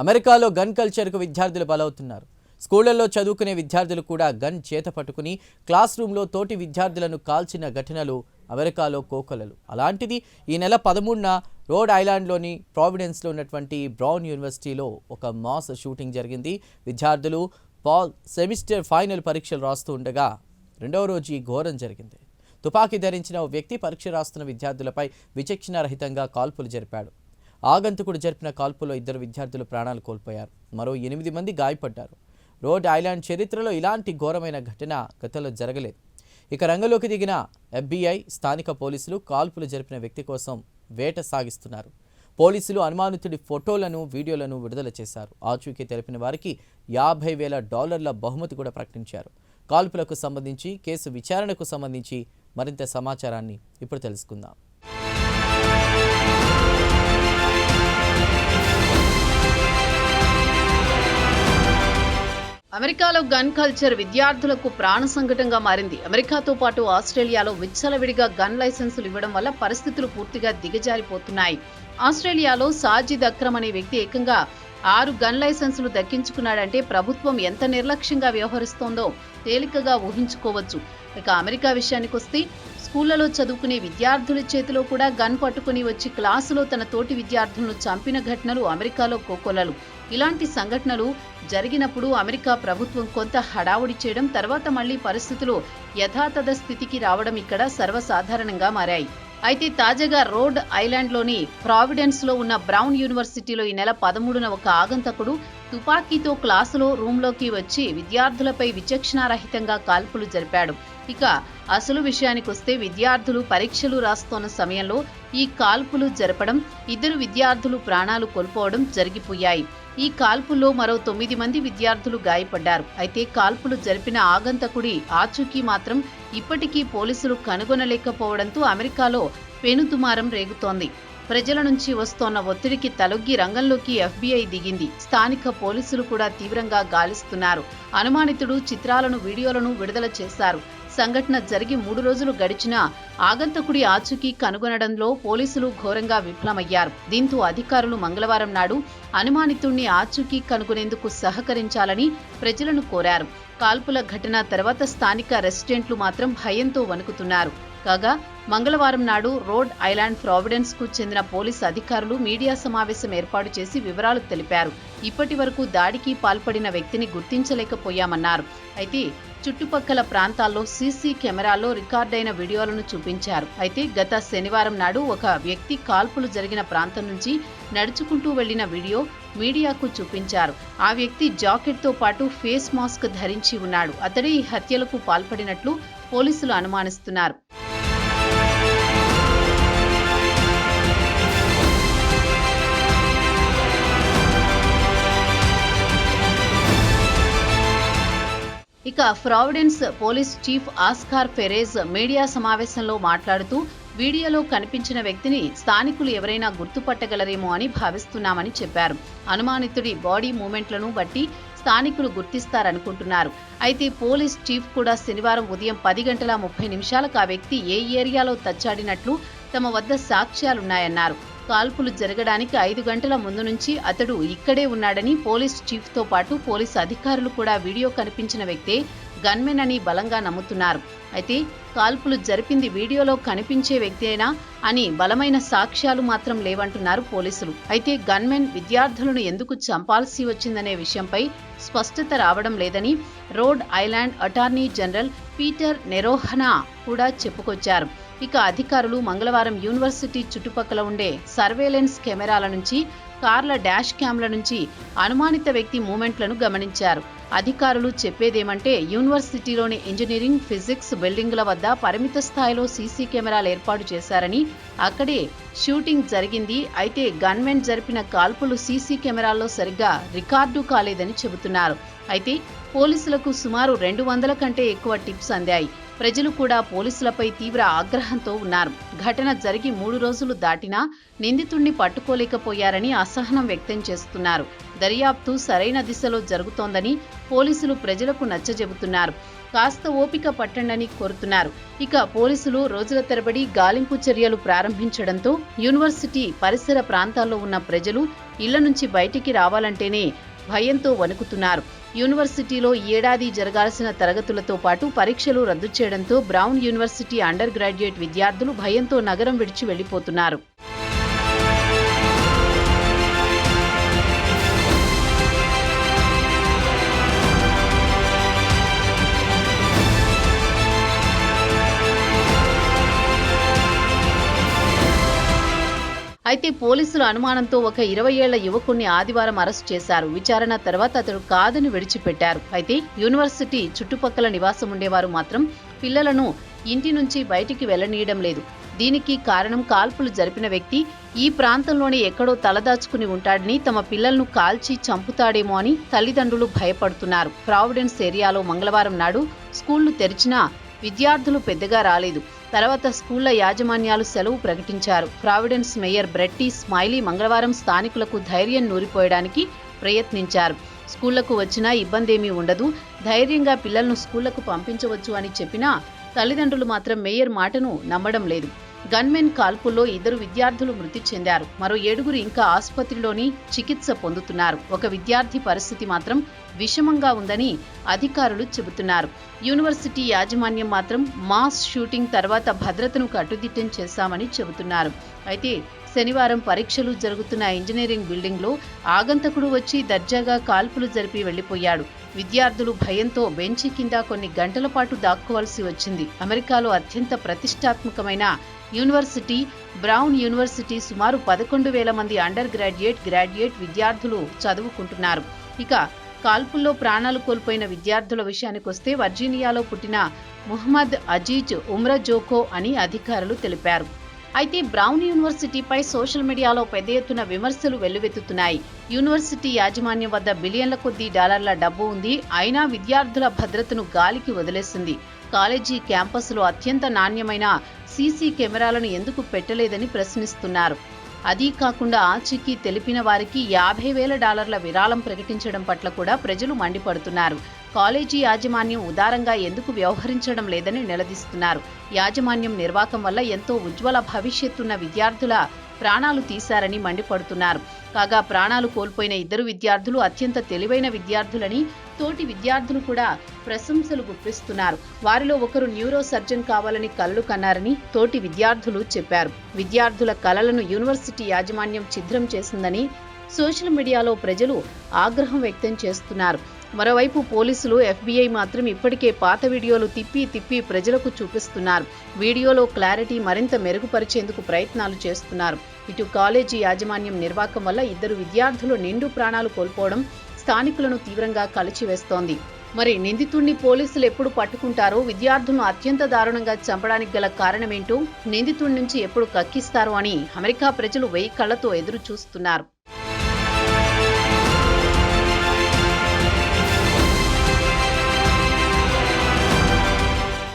అమెరికాలో గన్ కల్చర్కు విద్యార్థులు బలవుతున్నారు. స్కూళ్లలో చదువుకునే విద్యార్థులు కూడా గన్ చేత పట్టుకుని క్లాస్ రూమ్లో తోటి విద్యార్థులను కాల్చిన ఘటనలు అమెరికాలో కోకొల్లలు. అలాంటిది ఈ నెల 13న రోడ్ ఐలాండ్లోని ప్రావిడెన్స్లో ఉన్నటువంటి బ్రౌన్ యూనివర్సిటీలో ఒక మాస్ షూటింగ్ జరిగింది. విద్యార్థులు సెమిస్టర్ ఫైనల్ పరీక్షలు రాస్తూ ఉండగా రెండవ రోజు ఈ ఘోరం జరిగింది. తుపాకీ ధరించిన ఓ వ్యక్తి పరీక్ష రాస్తున్న విద్యార్థులపై విచక్షణారహితంగా కాల్పులు జరిపాడు. ఆగంతకుడు జరిపిన కాల్పుల్లో 2 విద్యార్థులు ప్రాణాలు కోల్పోయారు. మరో 8 మంది గాయపడ్డారు. రోడ్ ఐలాండ్ చరిత్రలో ఇలాంటి ఘోరమైన ఘటన గతంలో జరగలేదు. ఇక రంగంలోకి దిగిన FBI, స్థానిక పోలీసులు కాల్పులు జరిపిన వ్యక్తి కోసం వేట సాగిస్తున్నారు. పోలీసులు అనుమానితుడి ఫోటోలను, వీడియోలను విడుదల చేశారు. ఆచూకీ తెలిపిన వారికి $50,000 బహుమతి కూడా ప్రకటించారు. కాల్పులకు సంబంధించి, కేసు విచారణకు సంబంధించి మరింత సమాచారాన్ని ఇప్పుడు తెలుసుకుందాం. అమెరికాలో గన్ కల్చర్ విద్యార్థులకు ప్రాణ సంకటంగా మారింది. అమెరికాతో పాటు ఆస్ట్రేలియాలో విచ్చలవిడిగా గన్ లైసెన్సులు ఇవ్వడం వల్ల పరిస్థితులు పూర్తిగా దిగజారిపోతున్నాయి. ఆస్ట్రేలియాలో సాజిద్ అక్రమ్ అనే వ్యక్తి ఏకంగా 6 గన్ లైసెన్సులు దక్కించుకున్నాడంటే ప్రభుత్వం ఎంత నిర్లక్ష్యంగా వ్యవహరిస్తోందో తేలికగా ఊహించుకోవచ్చు. ఇక అమెరికా విషయానికి వస్తే స్కూళ్లలో చదువుకునే విద్యార్థుల చేతిలో కూడా గన్ పట్టుకుని వచ్చి క్లాసులో తన తోటి విద్యార్థులను చంపిన ఘటనలు అమెరికాలో కోకొల్లలు. ఇలాంటి సంఘటనలు జరిగినప్పుడు అమెరికా ప్రభుత్వం కొంత హడావుడి చేయడం, తర్వాత మళ్లీ పరిస్థితులు యథాతథ స్థితికి రావడం ఇక్కడ సర్వసాధారణంగా మారాయి. అయితే తాజాగా రోడ్ ఐలాండ్లోని ప్రావిడెన్స్లో ఉన్న బ్రౌన్ యూనివర్సిటీలో ఈ నెల 13న ఒక ఆగంతకుడు తుపాకీతో క్లాసులో రూమ్లోకి వచ్చి విద్యార్థులపై విచక్షణారహితంగా కాల్పులు జరిపాడు. ఇక అసలు విషయానికి వస్తే విద్యార్థులు పరీక్షలు రాస్తున్న సమయంలో ఈ కాల్పులు జరపడం, 2 విద్యార్థులు ప్రాణాలు కోల్పోవడం జరిగిపోయాయి. ఈ కాల్పుల్లో మరో 9 మంది విద్యార్థులు గాయపడ్డారు. అయితే కాల్పులు జరిపిన ఆగంతకుడి ఆచూకీ మాత్రం ఇప్పటికీ పోలీసులు కనుగొనలేకపోవడంతో అమెరికాలో పెనుదుమారం రేగుతోంది. ప్రజల నుంచి వస్తోన్న ఒత్తిడికి తలొగ్గి రంగంలోకి FBI దిగింది. స్థానిక పోలీసులు కూడా తీవ్రంగా గాలిస్తున్నారు. అనుమానితుడు చిత్రాలను, వీడియోలను విడుదల చేశారు. సంఘటన జరిగి 3 రోజులు గడిచినా ఆగంతకుడి ఆచూకీ కనుగొనడంలో పోలీసులు ఘోరంగా విఫలమయ్యారు. దీంతో అధికారులు మంగళవారం నాడు అనుమానితుడిని ఆచూకీ కనుగొనేందుకు సహకరించాలని ప్రజలను కోరారు. కాల్పుల ఘటన తర్వాత స్థానిక రెసిడెంట్లు మాత్రం భయంతో వణుకుతున్నారు. కాగా మంగళవారం నాడు రోడ్ ఐలాండ్ ప్రావిడెన్స్ కు చెందిన పోలీసు అధికారులు మీడియా సమావేశం ఏర్పాటు చేసి వివరాలు తెలిపారు. ఇప్పటి వరకు దాడికి పాల్పడిన వ్యక్తిని గుర్తించలేకపోయామన్నారు. అయితే చుట్టుపక్కల ప్రాంతాల్లో సీసీ కెమెరాల్లో రికార్డైన వీడియోలను చూపించారు. అయితే గత శనివారం నాడు ఒక వ్యక్తి కాల్పులు జరిగిన ప్రాంతం నుంచి నడుచుకుంటూ వెళ్లిన వీడియో మీడియాకు చూపించారు. ఆ వ్యక్తి జాకెట్తో పాటు ఫేస్ మాస్క్ ధరించి ఉన్నాడు. అతడే ఈ హత్యలకు పాల్పడినట్లు పోలీసులు అనుమానిస్తున్నారు. ఇక Providence police chief Oscar Perez media సమావేశంలో మాట్లాడుతూ వీడియోలో కనిపించిన వ్యక్తిని స్థానికులు ఎవరైనా గుర్తుపట్టగలరేమో అని భావిస్తున్నామని చెప్పారు. అనుమానితుడి బాడీ మూమెంట్లను బట్టి స్థానికులు గుర్తిస్తారనుకుంటున్నారు. అయితే పోలీస్ చీఫ్ కూడా శనివారం ఉదయం 10:30 ఆ వ్యక్తి ఏ ఏరియాలో తచ్చాడినట్లు తమ వద్ద సాక్ష్యాలున్నాయన్నారు. కాల్పులు జరగడానికి 5 గంటల ముందు నుంచి అతడు ఇక్కడే ఉన్నాడని పోలీస్ చీఫ్తో పాటు పోలీసు అధికారులు కూడా వీడియో కనిపించిన వ్యక్తే గన్మెన్ అని బలంగా నమ్ముతున్నారు. అయితే కాల్పులు జరిపింది వీడియోలో కనిపించే వ్యక్తేనా అని బలమైన సాక్ష్యాలు మాత్రం లేవంటున్నారు పోలీసులు. అయితే గన్మెన్ విద్యార్థులను ఎందుకు చంపాల్సి వచ్చిందనే విషయంపై స్పష్టత రావడం లేదని Rhode Island attorney general Peter Neronha కూడా చెప్పుకొచ్చారు. ఇక అధికారులు మంగళవారం యూనివర్సిటీ చుట్టుపక్కల ఉండే సర్వేలెన్స్ కెమెరాల నుంచి, కార్ల డాష్ క్యామ్ల నుంచి అనుమానిత వ్యక్తి మూమెంట్లను గమనించారు. అధికారులు చెప్పేదేమంటే యూనివర్సిటీలోని ఇంజనీరింగ్, ఫిజిక్స్ బిల్డింగుల వద్ద పరిమిత స్థాయిలో సీసీ కెమెరాలు ఏర్పాటు చేశారని, అక్కడే షూటింగ్ జరిగింది. అయితే గన్మెన్ జరిపిన కాల్పులు సీసీ కెమెరాల్లో సరిగ్గా రికార్డు కాలేదని చెబుతున్నారు. అయితే పోలీసులకు సుమారు 200 కంటే ఎక్కువ టిప్స్ అందాయి. ప్రజలు కూడా పోలీసులపై తీవ్ర ఆగ్రహంతో ఉన్నారు. ఘటన జరిగి 3 రోజులు దాటినా నిందితుడిని పట్టుకోలేకపోయారని అసహనం వ్యక్తం చేస్తున్నారు. దర్యాప్తు సరైన దిశలో జరుగుతోందని పోలీసులు ప్రజలకు నచ్చజెబుతున్నారు. కాస్త ఓపిక పట్టండని కోరుతున్నారు. ఇక పోలీసులు రోజుల తరబడి గాలింపు చర్యలు ప్రారంభించడంతో యూనివర్సిటీ పరిసర ప్రాంతాల్లో ఉన్న ప్రజలు ఇళ్ల నుంచి బయటికి రావాలంటేనే భయంతో వణుకుతున్నారు. యూనివర్సిటీలో ఈ ఏడాది జరగాల్సిన తరగతులతో పాటు పరీక్షలు రద్దు చేయడంతో బ్రౌన్ యూనివర్సిటీ అండర్ గ్రాడ్యుయేట్ విద్యార్థులు భయంతో నగరం విడిచి వెళ్లిపోతున్నారు. అయితే పోలీసుల అనుమానంతో ఒక 20 ఏళ్ల యువకుణ్ణి ఆదివారం అరెస్ట్ చేశారు. విచారణ తర్వాత అతడు కాదని విడిచిపెట్టారు. అయితే యూనివర్సిటీ చుట్టుపక్కల నివాసం ఉండేవారు మాత్రం పిల్లలను ఇంటి నుంచి బయటికి వెళ్లనీయడం లేదు. దీనికి కారణం కాల్పులు జరిపిన వ్యక్తి ఈ ప్రాంతంలోనే ఎక్కడో తలదాచుకుని ఉంటాడని, తమ పిల్లలను కాల్చి చంపుతాడేమో అని తల్లిదండ్రులు భయపడుతున్నారు. ప్రావిడెన్స్ ఏరియాలో మంగళవారం నాడు స్కూళ్లు తెరిచినా విద్యార్థులు పెద్దగా రాలేదు. తర్వాత స్కూళ్ల యాజమాన్యాలు సెలవు ప్రకటించారు. ప్రావిడెన్స్ మేయర్ బ్రెట్టి స్మైలీ మంగళవారం స్థానికులకు ధైర్యం నూరిపోయడానికి ప్రయత్నించారు. స్కూళ్లకు వచ్చినా ఇబ్బందేమీ ఉండదు, ధైర్యంగా పిల్లలను స్కూళ్లకు పంపించవచ్చు అని చెప్పినా తల్లిదండ్రులు మాత్రం మేయర్ మాటను నమ్మడం లేదు. గన్మెన్ కాల్పుల్లో 2 విద్యార్థులు మృతి చెందారు. మరో 7 ఇంకా ఆసుపత్రిలోని చికిత్స పొందుతున్నారు. ఒక విద్యార్థి పరిస్థితి మాత్రం విషమంగా ఉందని అధికారులు చెబుతున్నారు. యూనివర్సిటీ యాజమాన్యం మాత్రం మాస్ షూటింగ్ తర్వాత భద్రతను కట్టుదిట్టం చేశామని చెబుతున్నారు. అయితే శనివారం పరీక్షలు జరుగుతున్న ఇంజనీరింగ్ బిల్డింగ్లో ఆగంతకుడు వచ్చి దర్జాగా కాల్పులు జరిపి వెళ్లిపోయాడు. విద్యార్థులు భయంతో బెంచి కింద కొన్ని గంటల పాటు దాక్కోవాల్సి వచ్చింది. అమెరికాలో అత్యంత ప్రతిష్టాత్మకమైన యూనివర్సిటీ బ్రౌన్ యూనివర్సిటీ సుమారు 11,000 మంది అండర్ గ్రాడ్యుయేట్ విద్యార్థులు చదువుకుంటున్నారు. ఇక కాల్పుల్లో ప్రాణాలు కోల్పోయిన విద్యార్థుల విషయానికొస్తే వర్జీనియాలో పుట్టిన ముహమ్మద్ అజీజ్ ఉమ్రజోకో అని అధికారులు తెలిపారు. అయితే బ్రౌన్ యూనివర్సిటీపై సోషల్ మీడియాలో పెద్ద ఎత్తున విమర్శలు వెల్లువెత్తుతున్నాయి. యూనివర్సిటీ యాజమాన్యం వద్ద బిలియన్ల కొద్దీ డాలర్ల డబ్బు ఉంది, అయినా విద్యార్థుల భద్రతను గాలికి వదిలేసింది. కాలేజీ క్యాంపస్లో అత్యంత నాణ్యమైన సీసీ కెమెరాలను ఎందుకు పెట్టలేదని ప్రశ్నిస్తున్నారు. అదీ కాకుండా ఆచూకీ తెలిపిన వారికి $50,000 విరాళం ప్రకటించడం పట్ల కూడా ప్రజలు మండిపడుతున్నారు. కాలేజీ యాజమాన్యం ఉదారంగా ఎందుకు వ్యవహరించడం లేదని నిలదీస్తున్నారు. యాజమాన్యం నిర్వాకం వల్ల ఎంతో ఉజ్వల భవిష్యత్తున్న విద్యార్థుల ప్రాణాలు తీశారని మండిపడుతున్నారు. కాగా ప్రాణాలు కోల్పోయిన 2 విద్యార్థులు అత్యంత తెలివైన విద్యార్థులని తోటి విద్యార్థులు కూడా ప్రశంసలు గుప్పిస్తున్నారు. వారిలో ఒకరు న్యూరో సర్జన్ కావాలని కలలు కన్నారని తోటి విద్యార్థులు చెప్పారు. విద్యార్థుల కలలను యూనివర్సిటీ యాజమాన్యం ఛిద్రం చేసిందని సోషల్ మీడియాలో ప్రజలు ఆగ్రహం వ్యక్తం చేస్తున్నారు. మరోవైపు పోలీసులు, FBI మాత్రం ఇప్పటికే పాత వీడియోలు తిప్పి ప్రజలకు చూపిస్తున్నారు. వీడియోలో క్లారిటీ మరింత మెరుగుపరిచేందుకు ప్రయత్నాలు చేస్తున్నారు. ఇటు కాలేజీ యాజమాన్యం నిర్వాకం వల్ల 2 విద్యార్థులు నిండు ప్రాణాలు కోల్పోవడం స్థానికులను తీవ్రంగా కలిచివేస్తోంది. మరి నిందితుడిని పోలీసులు ఎప్పుడు పట్టుకుంటారో, విద్యార్థులను అత్యంత దారుణంగా చంపడానికి గల కారణమేంటో, నిందితుడి నుంచి ఎప్పుడు కక్కిస్తారో అని అమెరికా ప్రజలు 1000 కళ్లతో ఎదురు చూస్తున్నారు.